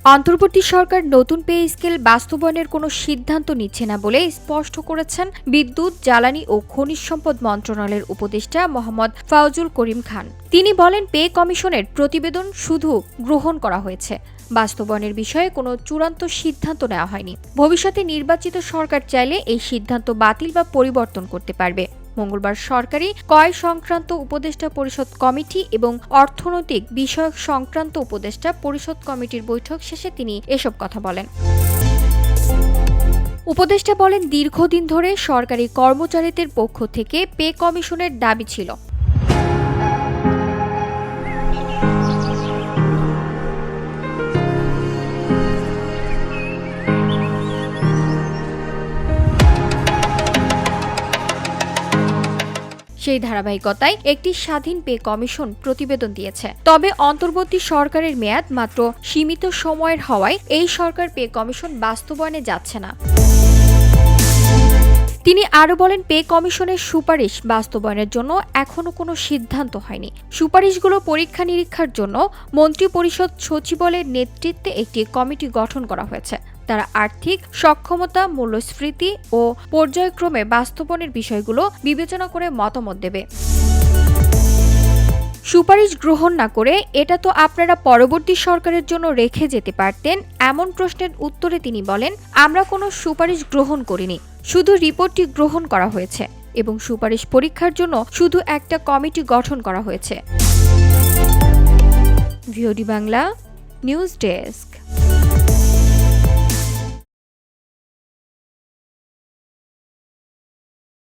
অন্তর্বর্তী সরকার নতুন pay scale বাস্তবায়নের কোনো সিদ্ধান্ত নিচ্ছে না বলে স্পষ্ট করেছেন বিদ্যুৎ, জ্বালানি ও খনিজ সম্পদ মন্ত্রণালয়ের উপদেষ্টা মোহাম্মদ ফাউজুল করিম খান। তিনি বলেন, পে কমিশনের প্রতিবেদন শুধু গ্রহণ করা হয়েছে, বাস্তবায়নের বিষয়ে কোনো চূড়ান্ত সিদ্ধান্ত নেওয়া হয়নি। ভবিষ্যতে নির্বাচিত সরকার চাইলে এই সিদ্ধান্ত বাতিল বা পরিবর্তন করতে পারবে। মঙ্গলবার সরকারি ক্রয় সংক্রান্ত উপদেষ্টা পরিষদ কমিটি এবং অর্থনৈতিক বিষয়ক সংক্রান্ত উপদেষ্টা পরিষদ কমিটির বৈঠক শেষে তিনি এসব কথা বলেন। উপদেষ্টা বলেন, দীর্ঘদিন ধরে সরকারি কর্মচারীদের পক্ষ থেকে পে কমিশনের দাবি ছিল। সেই ধারাবাহিকতায় একটি স্বাধীন পে কমিশন প্রতিবেদন দিয়েছে। তবে অন্তর্বর্তী সরকারের মেয়াদ মাত্র সীমিত সময়ের হওয়ায় এই সরকার পে কমিশন বাস্তবায়নে যাচ্ছে না। তিনি আরও বলেন, পে কমিশনের সুপারিশ বাস্তবায়নের জন্য এখনো কোনো সিদ্ধান্ত হয়নি। সুপারিশগুলো পরীক্ষা নিরীক্ষার জন্য মন্ত্রিপরিষদ সচিবালয়ের নেতৃত্বে একটি কমিটি গঠন করা হয়েছে। তারা আর্থিক সক্ষমতা, মূল্যস্ফীতি ও পর্যায়ক্রমে বাস্তবায়নের বিষয়গুলো বিবেচনা করে মতামত দেবে। সুপারিশ গ্রহণ না করে এটা তো আপনারা পরবর্তী সরকারের জন্য রেখে যেতে পারতেন, এমন প্রশ্নের উত্তরে তিনি বলেন, আমরা কোনো সুপারিশ গ্রহণ করিনি, শুধু রিপোর্টটি গ্রহণ করা হয়েছে এবং সুপারিশ পরীক্ষার জন্য শুধু একটা কমিটি গঠন করা হয়েছে। VOD Bangla news desk.